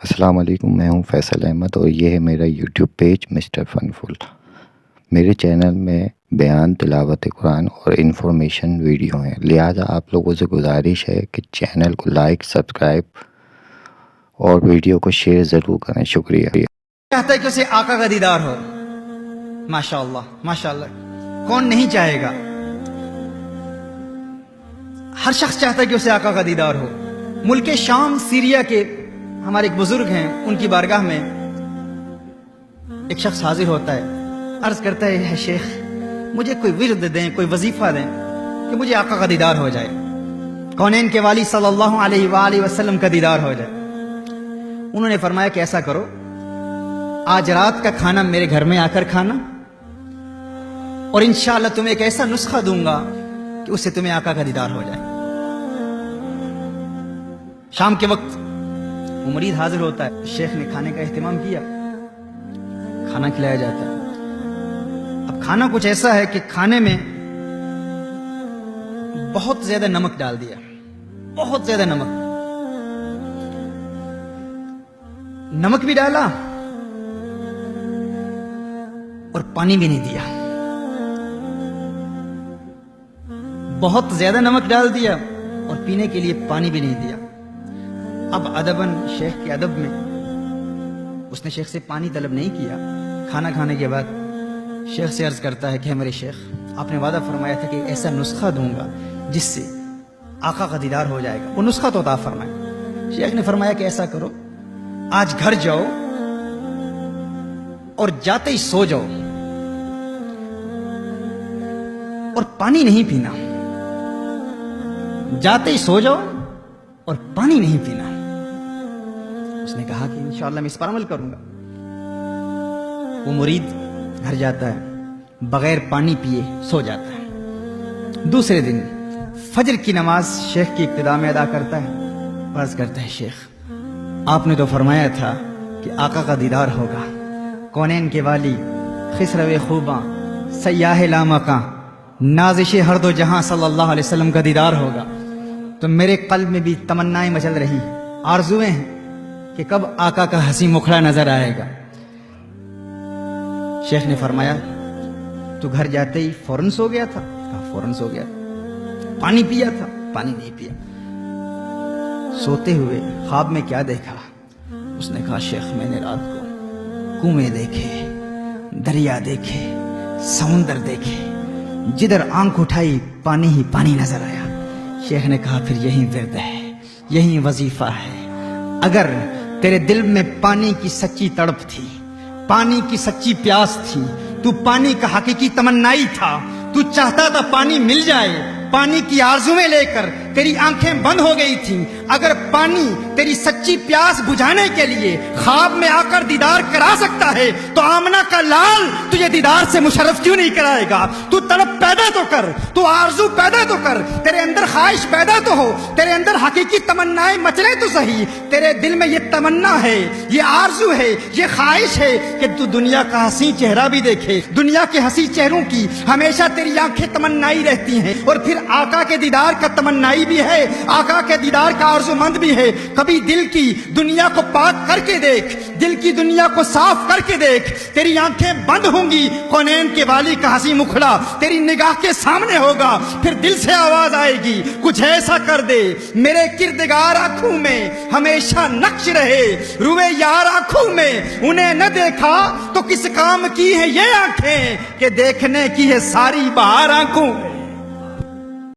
السلام علیکم، میں ہوں فیصل احمد اور یہ ہے میرا یوٹیوب پیج مسٹر فنفل۔ میرے چینل میں بیان، تلاوت قرآن اور انفارمیشن ویڈیو ہیں، لہٰذا آپ لوگوں سے گزارش ہے کہ چینل کو لائک، سبسکرائب اور ویڈیو کو شیئر ضرور کریں۔ شکریہ۔ چاہتا ہے کہ اسے آقا کا دیدار ہو؟ ماشاءاللہ ماشاءاللہ، کون نہیں چاہے گا؟ ہر شخص چاہتا ہے کہ اسے آقا کا دیدار ہو۔ ملک شام سیریا کے ہمارے ایک بزرگ ہیں، ان کی بارگاہ میں ایک شخص حاضر ہوتا ہے، عرض کرتا ہے، اے شیخ مجھے کوئی ورد دیں، کوئی وظیفہ دیں کہ مجھے آقا کا دیدار ہو جائے، کونین کے والی صلی اللہ علیہ وآلہ وسلم کا دیدار ہو جائے۔ انہوں نے فرمایا کہ ایسا کرو، آج رات کا کھانا میرے گھر میں آ کر کھانا، اور انشاءاللہ تمہیں ایک ایسا نسخہ دوں گا کہ اس سے تمہیں آقا کا دیدار ہو جائے۔ شام کے وقت وہ مرید حاضر ہوتا ہے، شیخ نے کھانے کا اہتمام کیا، کھانا کھلایا جاتا ہے۔ اب کھانا کچھ ایسا ہے کہ کھانے میں بہت زیادہ نمک ڈال دیا، بہت زیادہ نمک بھی ڈالا اور پانی بھی نہیں دیا، بہت زیادہ نمک ڈال دیا اور پینے کے لیے پانی بھی نہیں دیا۔ اب ادباً شیخ کے ادب میں اس نے شیخ سے پانی طلب نہیں کیا۔ کھانا کھانے کے بعد شیخ سے عرض کرتا ہے کہ میرے شیخ، آپ نے وعدہ فرمایا تھا کہ ایسا نسخہ دوں گا جس سے آقا کا دیدار ہو جائے گا، وہ نسخہ تو عطا فرمائے۔ شیخ نے فرمایا کہ ایسا کرو، آج گھر جاؤ اور جاتے ہی سو جاؤ اور پانی نہیں پینا، جاتے ہی سو جاؤ اور پانی نہیں پینا۔ اس نے کہا کہ انشاءاللہ میں اس پر عمل کروں گا۔ وہ مرید گھر جاتا ہے، بغیر پانی پیے سو جاتا ہے۔ دوسرے دن فجر کی نماز شیخ کی ابتدا میں ادا کرتا ہے، عرض کرتا ہے، شیخ آپ نے تو فرمایا تھا کہ آقا کا دیدار ہوگا، کونین کے والی، خسرو خوباں، سیاح لامکاں، نازش ہر دو جہاں صلی اللہ علیہ وسلم کا دیدار ہوگا۔ تو میرے قلب میں بھی تمنائیں مچل رہی، آرزویں ہیں کہ کب آقا کا حسین مکھڑا نظر آئے گا۔ شیخ نے فرمایا، تو گھر جاتے ہی فوراً سو گیا تھا؟ کہا فوراً سو گیا۔ پانی پیا تھا؟ پانی نہیں پیا۔ سوتے ہوئے خواب میں کیا دیکھا؟ اس نے کہا، شیخ میں نے رات کو کنویں دیکھے، دریا دیکھے، سمندر دیکھے، جدھر آنکھ اٹھائی پانی ہی پانی نظر آیا۔ شیخ نے کہا، پھر یہی ورد ہے، یہی وظیفہ ہے۔ اگر تیرے دل میں پانی کی سچی تڑپ تھی، پانی کی سچی پیاس تھی، تو پانی کا حقیقی تمنائی تھا، تو چاہتا تھا پانی مل جائے، پانی کی آرزویں لے کر تیری آنکھیں بند ہو گئی تھیں، اگر پانی تیری سچی پیاس بجھانے کے لیے خواب میں آ کر دیدار کرا سکتا ہے تو آمنہ کا لال تجھے دیدار سے مشرف کیوں نہیں کرائے گا؟ تو تڑپ پیدا تو کر، تو آرزو پیدا تو کر، تیرے اندر خواہش پیدا تو ہو، تیرے اندر حقیقی تمنائیں مچلے تو صحیح۔ تیرے دل میں یہ تمنا ہے، یہ آرزو ہے، یہ خواہش ہے کہ تو دنیا کا حسین چہرہ بھی دیکھے، دنیا کے حسین چہروں کی ہمیشہ تیری آنکھیں تمنائی رہتی ہیں، اور پھر آقا کے دیدار کا تمنائی بھی ہے، آقا کے دیدار کا آرزو مند بھی ہے۔ کبھی دل کی دنیا کو پاک کر کے دیکھ، دل کی دنیا کو صاف کر کے دیکھ، تیری آنکھیں بند ہوں گی، کونین کے والی کا حسین مکھڑا تیری نگاہ کے سامنے ہوگا، پھر دل سے آواز آئے گی، کچھ ایسا کر دے میرے کردگار آنکھوں میں ہمیشہ نقش رہے، روئے یار آنکھوں میں انہیں نہ دیکھا تو کس کام کی ہے یہ آنکھیں کہ دیکھنے کی ہے ساری بہار آنکھوں میں۔